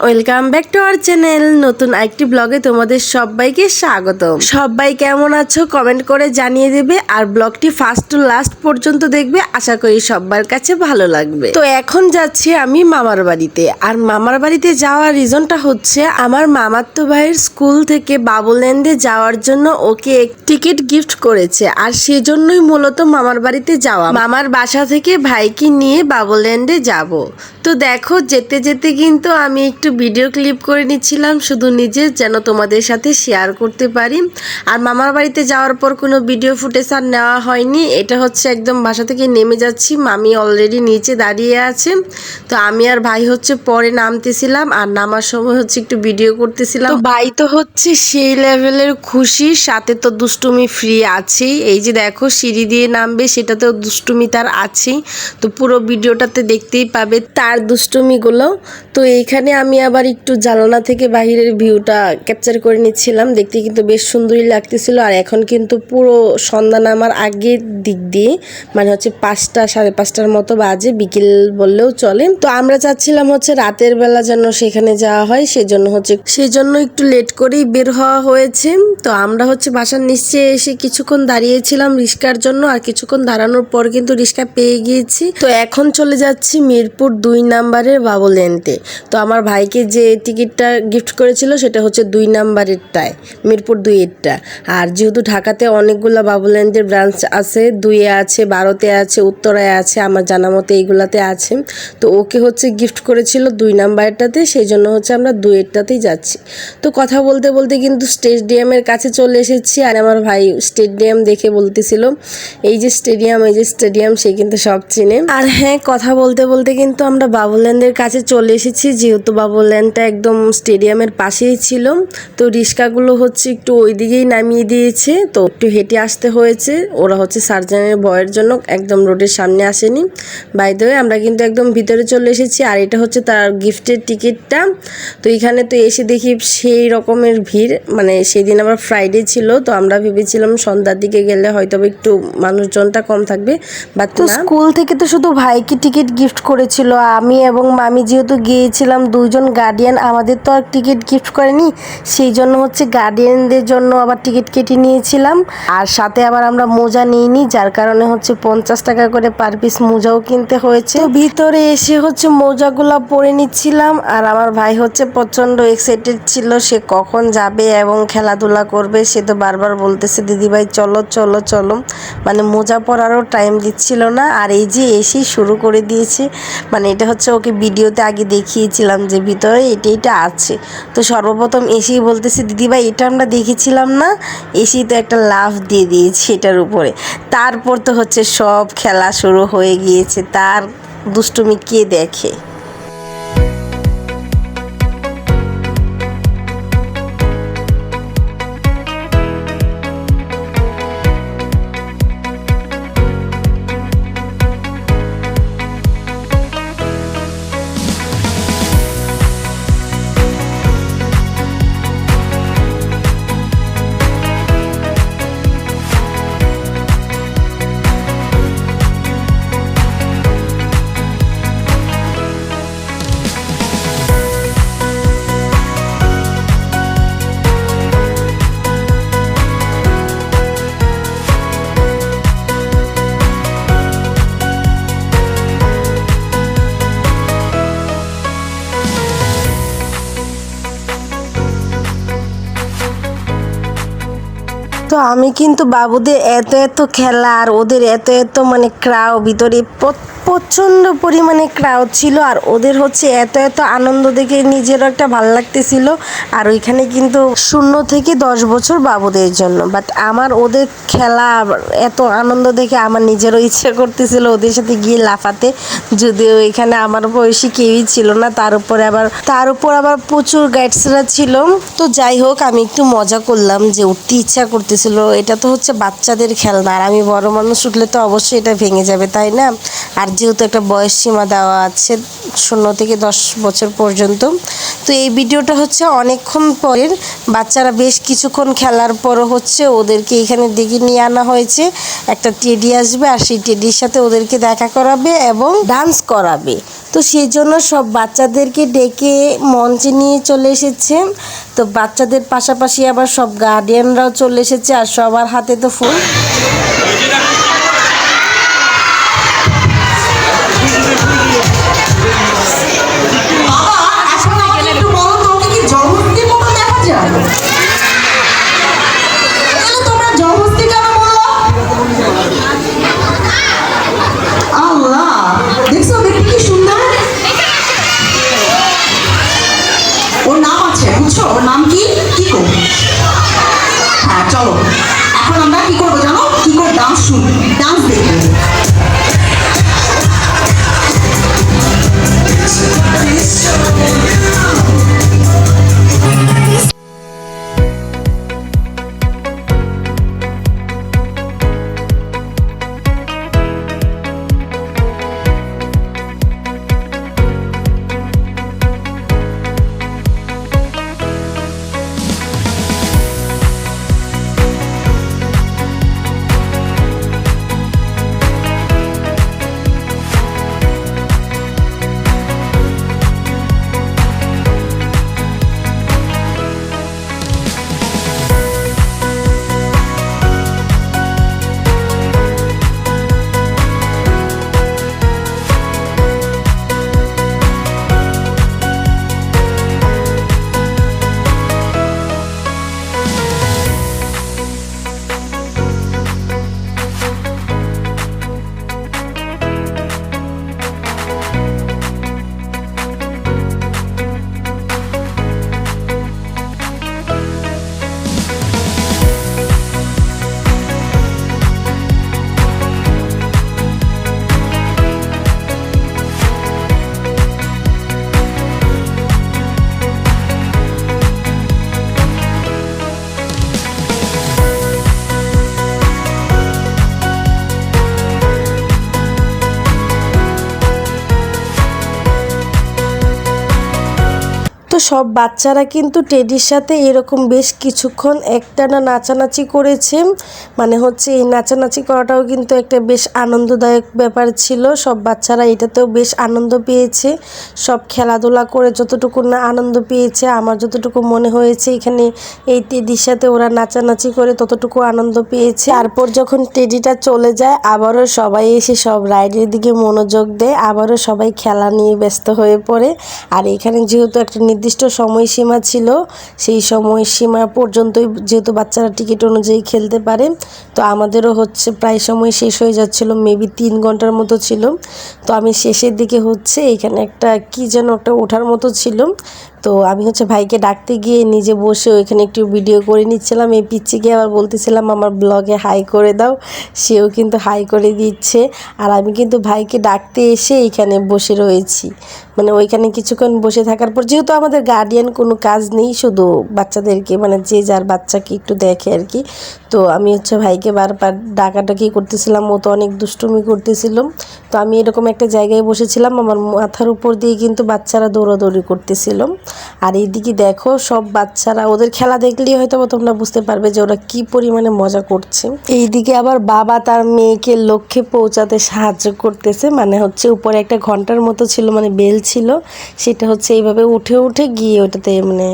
Welcome back to our channel. নতুন একটি ব্লগে তোমাদের সবাইকে স্বাগত। সবাই কেমন আছো কমেন্ট করে জানিয়ে দেবে, আর ব্লগটি ফার্স্ট টু লাস্ট পর্যন্ত দেখবে। আশা করি সবার কাছে ভালো লাগবে। তো এখন যাচ্ছি আমি মামার বাড়িতে। আর মামার বাড়িতে যাওয়ার রিজনটা হচ্ছে আমার মামাতো ভাইয়ের স্কুল থেকে বাবুল্যান্ডে যাওয়ার জন্য ওকে টিকিট গিফট করেছে, আর সেজন্যই মূলত মামার বাড়িতে যাওয়া। মামার বাসা থেকে ভাইকে নিয়ে বাবুল্যান্ডে যাব। তো দেখো যেতে যেতে কিন্তু আমি একটু ভিডিও ক্লিপ করে নিচ্ছিলাম শুধু নিজের, যেন তোমাদের সাথে শেয়ার করতে পারি। আর মামার বাড়িতে যাওয়ার পর কোনো ভিডিও ফুটেজ আর নেওয়া হয়নি। এটা হচ্ছে একদম বাসা থেকে নেমে যাচ্ছি, মামি অলরেডি নিচে দাঁড়িয়ে আছে। তো আমি আর ভাই হচ্ছে পরে নামতেছিলাম, আর নামার সময় হচ্ছে একটু ভিডিও করতেছিলাম। তো ভাই তো হচ্ছে সেই লেভেলের খুশি, সাথে তো দুষ্টুমি ফ্রি আছেই। এই যে দেখো সিঁড়ি দিয়ে নামবে, সেটাতেও দুষ্টুমি তার আছেই। তো পুরো ভিডিওটাতে দেখতেই পাবে তার দুষ্টুমিগুলো। তো এইখানে আমি আবার একটু জানালা থেকে বাহিরের ভিউটা ক্যাপচার করে নিচ্ছিলাম, দেখতে কিন্তু বেশ সুন্দরই লাগতেছিল। আর এখন কিন্তু পুরো সন্ধ্যা নামার আগের দিক দিয়ে, মানে হচ্ছে 5টা 5:30টার মতো বাজে, বিকেল বললেও চলে। তো আমরা চাচ্ছিলাম হচ্ছে রাতের বেলা যেন সেখানে যাওয়া হয়, সেজন্য একটু লেট করেই বের হওয়া হয়েছে। তো আমরা হচ্ছে বাসার নিচে এসে কিছুক্ষণ দাঁড়িয়েছিলাম রিস্কার জন্য, আর কিছুক্ষণ দাঁড়ানোর পর কিন্তু রিস্কা পেয়ে গিয়েছি। তো এখন চলে যাচ্ছি মিরপুর 2 নাম্বারের বাবুল্যান্ডে। তো আমার ভাইকে যে টিকিটটা গিফট করেছিল সেটা হচ্ছে 2 নাম্বারেরটায়, মিরপুর 2-এরটা। আর যেহেতু ঢাকাতে অনেকগুলো বাবুল্যান্ডের ব্রাঞ্চ আছে, 2-এ আছে, 12-তে আছে, উত্তরায় আছে, আমার জানা মতে এইগুলাতে আছে। তো ওকে হচ্ছে গিফট করেছিল 2 নাম্বারটাতে, সেই জন্য হচ্ছে আমরা 2-এরটাতেই যাচ্ছি। তো কথা বলতে বলতে কিন্তু স্টেডিয়ামের কাছে চলে এসেছি। আর আমার ভাই স্টেডিয়াম দেখে বলতেছিল এই যে স্টেডিয়াম, সে কিন্তু সব চিনে। আর হ্যাঁ, কথা বলতে বলতে কিন্তু আমরা বাবুল্যান্ডের কাছে চলে এসেছি, যেহেতু বাবুল্যান্ডটা একদম স্টেডিয়ামের পাশেই ছিল। তো রিক্সাগুলো হচ্ছে একটু ওই দিকেই নামিয়ে দিয়েছে, তো একটু হেঁটে আসতে হয়েছে। ওরা হচ্ছে সার্জনের ভয়ের জন্য একদম রোডের সামনে আসেনি। বাই দ্য ওয়ে আমরা কিন্তু একদম ভিতরে চলে এসেছি, আর এটা হচ্ছে তার গিফটের টিকিটটা। তো এখানে তো এসে দেখি সেই রকমের ভিড়, মানে সেদিন আবার ফ্রাইডে ছিল। তো আমরা ভেবেছিলাম সন্ধ্যার দিকে গেলে হয়তো একটু মানুষজনটা কম থাকবে, বাট তো স্কুল থেকে তো শুধু ভাইকে টিকিট গিফট করেছিল। আমি এবং মামি যেহেতু গিয়েছিলাম, 2 জন গার্ডিয়ান, আমাদের তো আর টিকিট গিফট করেনি, সেই জন্য হচ্ছে গার্ডিয়ানদের জন্য আবার টিকিট কেটে নিয়েছিলাম। আর সাথে আবার আমরা মোজা নিইনি, যার কারণে হচ্ছে 50 টাকা করে পার পিস মোজাও কিনতে হয়েছে। ভিতরে এসে হচ্ছে মোজাগুলা পরে নিচ্ছিলাম, আর আমার ভাই হচ্ছে প্রচন্ড এক্সাইটেড ছিল, সে কখন যাবে এবং খেলাধুলা করবে। সে তো বারবার বলতেছে দিদিভাই চলো চলো চলো, মানে মোজা পরারও টাইম দিচ্ছিল না। আর এই যে এসেই শুরু করে দিয়েছে, মানে এটা হচ্ছে ওকে ভিডিওতে আগে দেখিয়েছিলাম যে ভিতরে এটা আছে। তো সর্বপ্রথম এসেই বলতেছে দিদিভাই এটা আমরা দেখেছিলাম না, এসেই তো একটা লাফ দিয়ে দিয়েছি এটার উপরে। তারপর তো হচ্ছে সব খেলা শুরু হয়ে গিয়েছে, তার দুষ্টুমি কে দেখে। তো আমি কিন্তু বাবুদের এত খেলা আর ওদের এত মানে ক্রাউড, ভিতরে প্রচণ্ড পরিমাণে ক্রাউড ছিল। আর ওদের হচ্ছে এত আনন্দ দেখে নিজেরও একটা ভালো লাগতেছিল। আর ওইখানে কিন্তু 0 থেকে 10 বছর বাবুদের জন্য, বাট আমার ওদের খেলা এত আনন্দ দেখে আমার নিজেরও ইচ্ছা করতেছিল ওদের সাথে গিয়ে লাফাতে, যদিও এখানে আমার বয়সী কেউই ছিল না। তার উপর আবার প্রচুর গাইডসরা ছিল। তো যাই হোক, আমি একটু মজা করলাম যে উঠতে ইচ্ছা করতেছিল। এটা তো হচ্ছে বাচ্চাদের খেলনা, আর আমি বড় মানুষ উঠলে তো অবশ্যই এটা ভেঙে যাবে, তাই না? আর যেহেতু একটা বয়স সীমা দেওয়া আছে 0 থেকে 10 বছর পর্যন্ত। তো এই ভিডিওটা হচ্ছে অনেকক্ষণ পরের, বাচ্চারা বেশ কিছুক্ষণ খেলার পরও হচ্ছে ওদেরকে এখানে ডেকে নিয়ে আনা হয়েছে। একটা টেডি আসবে, আর সেই টেডির সাথে ওদেরকে দেখা করাবে এবং ডান্স করাবে। তো তো সেই জন্য সব বাচ্চাদেরকে ডেকে মঞ্চে নিয়ে চলে এসেছে। তো বাচ্চাদের পাশাপাশি আবার সব গার্ডিয়ানরাও চলে এসেছে, আর সবার হাতে তো ফোন। ওর নাম আছে, বুঝছো? ওর নাম কি? কিকো। হ্যাঁ, চলো এখন আমরা কি করবো জানো? কিকোর ডান্স শুনবো, ডান্স দেখবো। তো সব বাচ্চারা কিন্তু টেডির সাথে এরকম বেশ কিছুক্ষণ একটানা নাচানাচি করেছে। মানে হচ্ছে এই নাচানাচি করাটাও কিন্তু একটা বেশ আনন্দদায়ক ব্যাপার ছিল। সব বাচ্চারা এটাতেও বেশ আনন্দ পেয়েছে। সব খেলাধুলা করে যতটুকু না আনন্দ পেয়েছে, আমার যতটুকু মনে হয়েছে এখানে এই টেডির সাথে ওরা নাচানাচি করে ততটুকু আনন্দ পেয়েছে। তারপর যখন টেডিটা চলে যায়, আবারও সবাই এসে সব রাইডের দিকে মনোযোগ দেয়, আবারও সবাই খেলা নিয়ে ব্যস্ত হয়ে পড়ে। আর এখানে যেহেতু একটা নির্দিষ্ট সময়সীমা ছিল, সেই সময়সীমা পর্যন্তই যেহেতু বাচ্চারা টিকিট অনুযায়ী খেলতে পারে, তো আমাদেরও হচ্ছে প্রায় সময় শেষ হয়ে যাচ্ছিল, মেবি 3 ঘন্টার মতো ছিল। তো আমি শেষের দিকে হচ্ছে এখানে একটা কি যেন একটা ওঠার মতো ছিল, তো আমি হচ্ছে ভাইকে ডাকতে গিয়ে নিজে বসে ওইখানে একটু ভিডিও করে নিচ্ছিলাম। এই পিচ্চিকে আবার বলতেছিলাম আমার ব্লগে হাই করে দাও, সেও কিন্তু হাই করে দিচ্ছে। আর আমি কিন্তু ভাইকে ডাকতে এসে এইখানে বসে রয়েছি, মানে ওইখানে কিছুক্ষণ বসে থাকার পর, যেহেতু আমাদের গার্ডিয়ান কোনো কাজ নেই, শুধু বাচ্চাদেরকে মানে যে যার বাচ্চাকে একটু দেখে আর কি। তো আমি হচ্ছে ভাইকে বারবার ডাকাডাকি করতেছিলাম, ও তো অনেক দুষ্টুমি করতেছিল। তো আমি এরকম একটা জায়গায় বসেছিলাম, আমার মাথার উপর দিয়ে কিন্তু বাচ্চারা দৌড়াদৌড়ি করতেছিল। আর এইদিকে দেখো সব বাচ্চারা, ওদের খেলা দেখলেই হয়তো তোমরা বুঝতে পারবে যে ওরা কি পরিমাণে মজা করছে। এইদিকে আবার বাবা তার মেয়েকে লক্ষ্যে পৌঁছাতে সাহায্য করতেছে, মানে হচ্ছে উপরে একটা ঘন্টার মতো ছিল, মানে বেল ছিল, সেটা হচ্ছে এইভাবে উঠে উঠে গিয়ে ওটাতে মানে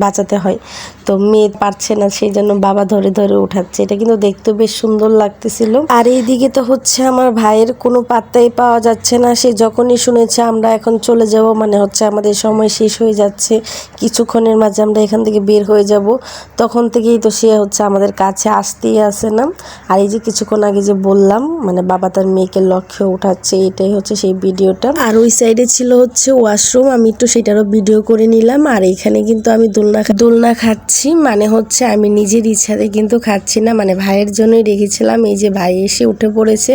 বাঁচাতে হয়। তো মেয়ে পারছে না, সেই জন্য বাবা ধরে ধরে উঠাচ্ছে। এটা কিন্তু দেখতে বেশ সুন্দর লাগতেছিল। আর এইদিকে তো হচ্ছে আমার ভাইয়ের কোনো পাত্তাই পাওয়া যাচ্ছে না। সে যখনই শুনেছে আমরা এখন চলে যাব, মানে হচ্ছে আমাদের সময় শেষ হয়ে যাচ্ছে, কিছুক্ষণের মাঝে আমরা এখান থেকে বের হয়ে যাব, তখন থেকেই তো সে হচ্ছে আমাদের কাছে আসতেই আসে না। আর এই যে কিছুক্ষণ আগে যে বললাম, মানে বাবা তার মেয়েকে লক্ষ্যে উঠাচ্ছে, এটাই হচ্ছে সেই ভিডিওটা। আর ওই সাইডে ছিল হচ্ছে ওয়াশরুম, আমি একটু সেটারও ভিডিও করে নিলাম। আর এখানে কিন্তু আমি দোলনা খাচ্ছি, মানে হচ্ছে আমি নিজের ইচ্ছাতে কিন্তু খাচ্ছি না, মানে ভাইয়ের জন্যই রেখেছিলাম। এই যে ভাই এসে উঠে পড়েছে,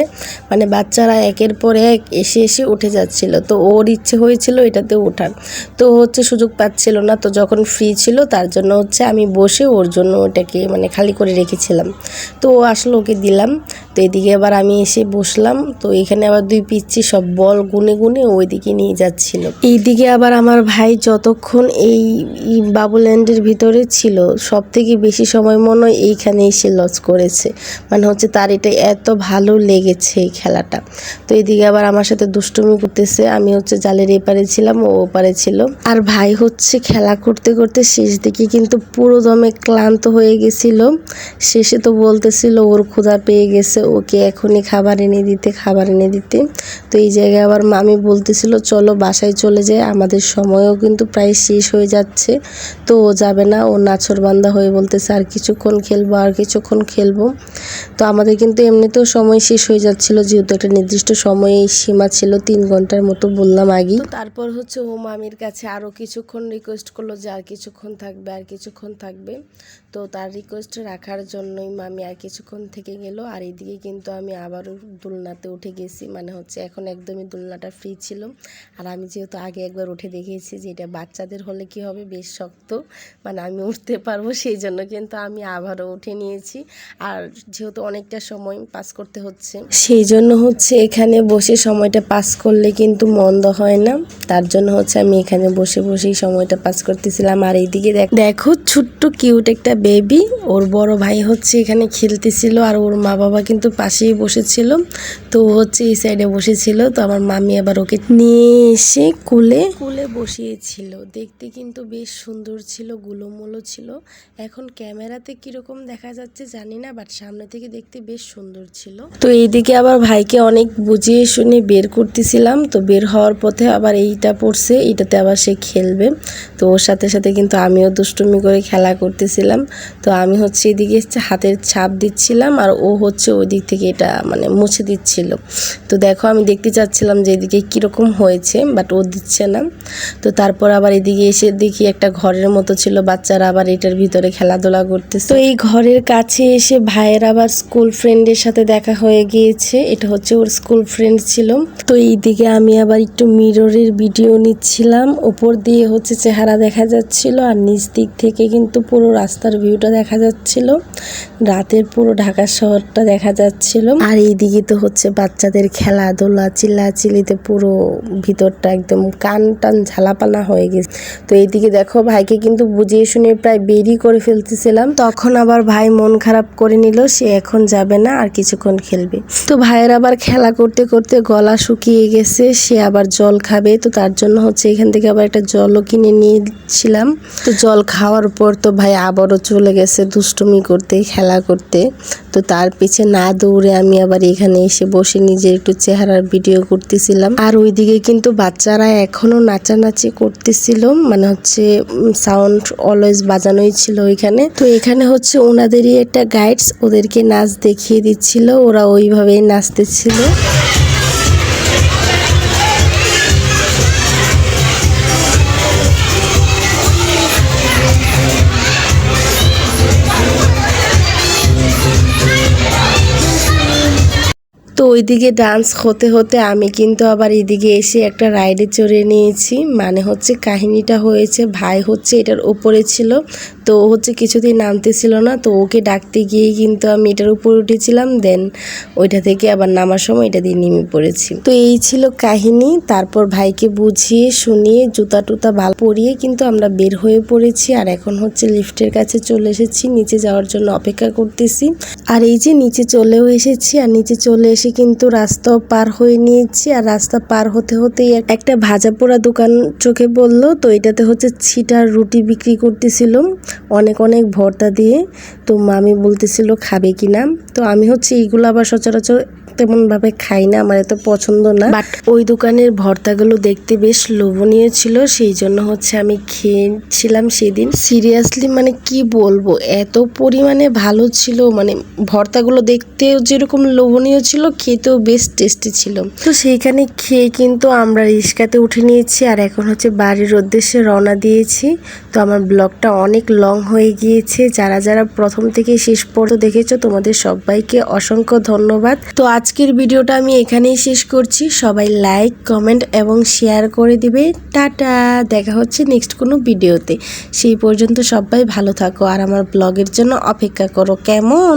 মানে বাচ্চারা একের পর এক এসে এসে উঠে যাচ্ছিল, তো ওর ইচ্ছে হয়েছিল এটাতে ওঠার, তো হচ্ছে সুযোগ পাচ্ছিল না। তো যখন ফ্রি ছিল তার জন্য হচ্ছে আমি বসে ওর জন্য ওটাকে মানে খালি করে রেখেছিলাম, তো ও আসলে ওকে দিলাম। তো এদিকে আবার আমি এসে বসলাম, তো এখানে আবার 2 পিচ্চি সব বল গুনে গুনে ওইদিকে নিয়ে যাচ্ছিল। এইদিকে আবার আমার ভাই যতক্ষণ এই বাবুল্যান্ডের ভিতরে ছিল ছিল, সব থেকে বেশি সময় মনে হয় এইখানেই সে লস করেছে। মানে হচ্ছে তার এটা এত ভালো লেগেছে এই খেলাটা। তো এদিকে আবার আমার সাথে দুষ্টুমি করতেছে, আমি হচ্ছে জালের এপারে ছিলাম, ও ওপারে ছিল। আর ভাই হচ্ছে খেলা করতে করতে শেষ দিকে কিন্তু পুরো দমে ক্লান্ত হয়ে গেছিল। শেষে তো বলতেছিল ওর ক্ষুধা পেয়ে গেছে, ওকে এখনই খাবার এনে দিতে। তো এই জায়গায় আবার মামি বলতেছিল চলো বাসায় চলে যায়, আমাদের সময়ও কিন্তু প্রায় শেষ হয়ে যাচ্ছে। তো ও যাবে না, ও নাছোড়বান্দা হয়ে বলতেছে আর কিছুক্ষণ খেলবো। তো আমাদের কিন্তু এমনিতেও সময় শেষ হয়ে যাচ্ছিল, যেহেতু একটা নির্দিষ্ট সময়ে সীমা ছিল 3 ঘন্টার মতো বললাম আগেই। তারপর হচ্ছে ও মামির কাছে আরও কিছুক্ষণ রিকোয়েস্ট করলো যে আর কিছুক্ষণ থাকবে। তো তার রিকোয়েস্ট রাখার জন্যই মামি আর কিছুক্ষণ থেকে গেল। আর এইদিকে কিন্তু আমি আবারও দোলনাতে উঠে গেছি, মানে হচ্ছে এখন একদমই দোলনাটা ফ্রি ছিল। আর আমি যেহেতু আগে একবার উঠে দেখেছি যে এটা বাচ্চাদের হলে কি হবে, বেশ শক্ত, মানে আমি উঠতে পারবো, সেই জন্য কিন্তু আমি আবারও উঠে নিয়েছি। আর যেহেতু অনেকটা সময় পাস করতে হচ্ছে, সেই জন্য হচ্ছে এখানে বসে সময়টা পাস করলে কিন্তু মন্দ হয় না। তার জন্য হচ্ছে আমি এখানে বসেই সময়টা পাস করতেছিলাম। আর এইদিকে দেখো ছোট্ট কিউট একটা বেবি, ওর বড় ভাই হচ্ছে এখানে খেলতেছিল, আর ওর মা বাবা কিন্তু পাশেই বসেছিল। তো ও হচ্ছে এই সাইডে বসেছিল। তো আমার মামি আবার ওকে নিয়ে এসে কুলে বসিয়েছিল। দেখতে কিন্তু বেশ সুন্দর ছিল, গুলোমুলো ছিল। এখন ক্যামেরাতে কিরকম দেখা যাচ্ছে জানি না, বাট সামনে থেকে দেখতে বেশ সুন্দর ছিল। তো এইদিকে আবার ভাইকে অনেক বুঝিয়ে শুনে বের করতেছিলাম। তো বের হওয়ার পথে আবার এইটা পড়ছে, এইটাতে আবার সে খেলবে। তো ওর সাথে কিন্তু আমিও দুষ্টুমি করে খেলা করতেছিলাম। তো আমি হচ্ছে এদিকে হাতের ছাপ দিচ্ছিলাম, আর ও হচ্ছে ওই দিক থেকে এটা মানে মুছে দিচ্ছিল। তো দেখো আমি দেখতে চাচ্ছিলাম যে এদিকে কীরকম হয়েছে, বাট ও দিচ্ছে না। তো তারপর আবার এদিকে এসে দেখি একটা ঘরের মতো ছিল, বাচ্চারা আবার এটার ভিতরে খেলাধুলা করতেছে। তো এই ঘরের কাছে এসে ভাইয়ের আবার স্কুল ফ্রেন্ডের সাথে দেখা হয়ে গিয়েছে, এটা হচ্ছে ওর স্কুল ফ্রেন্ড ছিল। তো এইদিকে আমি আবার একটু মিররের ভিডিও নিচ্ছিলাম, ওপর দিয়ে হচ্ছে চেহারা দেখা যাচ্ছিল, আর নিচ দিক থেকে কিন্তু পুরো রাস্তার ভিউটা দেখা যাচ্ছিল, রাতের পুরো ঢাকা শহরটা দেখা যাচ্ছিল। আর এইদিকে তো হচ্ছে বাচ্চাদের খেলাধুলা, চিল্লাচিল্লিতে পুরো ভিতরটা একদম কান টান ঝালাপালা হয়ে গেছে। তো এইদিকে দেখো ভাইকে কিন্তু বুঝিয়ে শুনে প্রায় বেরই করে ফেলতেছিলাম, তখন আবার ভাই মন খারাপ করে নিল, সে এখন যাবে না, আর কিছুক্ষণ খেলবে। তো ভাইয়ের আবার খেলা করতে করতে গলা শুকিয়ে গেছে, সে আবার জল খাবে। তো তার জন্য হচ্ছে এখান থেকে আবার একটা জলও কিনে নিয়েছিলাম। তো জল খাওয়ার পর তো ভাই আবারও চলে গেছে দুষ্টুমি করতে, খেলা করতে। তো তার পিছে না দৌড়ে আমি আবার এখানে এসে বসে নিজের একটু চেহারার ভিডিও করতেছিলাম। আর ওইদিকে কিন্তু বাচ্চারা এখনো নাচানাচি করতেছিল, মানে হচ্ছে সাউন্ড অলওয়েজ বাজানোই ছিল ওইখানে। তো এখানে হচ্ছে ওনাদেরই একটা গাইডস ওদেরকে নাচ দেখিয়ে দিচ্ছিল, ওরা ওইভাবেই নাচতেছিল। তো ওইদিকে ডান্স হতে হতে আমি কিন্তু আবার এদিকে এসে একটা রাইডে চড়ে নিয়েছি। মানে হচ্ছে কাহিনীটা হয়েছে, ভাই হচ্ছে এটার উপরে ছিল, তো ও হচ্ছে কিছুতেই নামতেছিল না। তো ওকে ডাকতে গিয়েই কিন্তু আমি এটার উপরে উঠেছিলাম, দেন ওইটা থেকে আবার নামার সময় এটা দিয়ে নেমে পড়েছি। তো এই ছিল কাহিনী। তারপর ভাইকে বুঝিয়ে শুনিয়ে জুতা টুতা ভালো পরিয়ে কিন্তু আমরা বের হয়ে পড়েছি। আর এখন হচ্ছে লিফটের কাছে চলে এসেছি, নিচে যাওয়ার জন্য অপেক্ষা করতেছি। আর এই যে নিচে চলেও এসেছি, আর নিচে চলে এসে কিন্তু রাস্তাও পার হয়ে নিয়েছি। আর রাস্তা পার হতে হতেই একটা ভাজা পোড়া দোকান চোখে পড়লো। তো এটাতে হচ্ছে ছিটার রুটি বিক্রি করতেছিল, অনেক ভর্তা দিয়ে। তো মামি বলতেছিল খাবে কিনা। তো আমি হচ্ছে এইগুলো আবার সচরাচর তেমন ভাবে খাই না, আমার এত পছন্দ না, বাট ওই দোকানের ভর্তাগুলো দেখতে বেশ লোভনীয় ছিল, সেই জন্য হচ্ছে আমি খেয়েছিলাম সেদিন। সিরিয়াসলি মানে কি বলবো, এত পরিমাণে ভালো ছিল, মানে ভর্তাগুলো দেখতেও যেরকম লোভনীয় ছিল, খেতেও বেশ টেস্টি ছিল। তো সেইখানে খেয়ে কিন্তু আমরা রিক্সাতে উঠে নিয়েছি, আর এখন হচ্ছে বাড়ির উদ্দেশ্যে রওনা দিয়েছি। তো আমার ব্লগটা অনেক লং হয়ে গিয়েছে, যারা প্রথম থেকে শেষ পর্যন্ত দেখেছো তোমাদের সবাইকে অসংখ্য ধন্যবাদ। তো আজকের ভিডিওটা আমি এখানেই শেষ করছি, সবাই লাইক কমেন্ট এবং শেয়ার করে দিবে। টাটা, দেখা হচ্ছে নেক্সট কোনো ভিডিওতে। সেই পর্যন্ত সবাই ভালো থাকো, আর আমার ব্লগের জন্য অপেক্ষা করো, কেমন?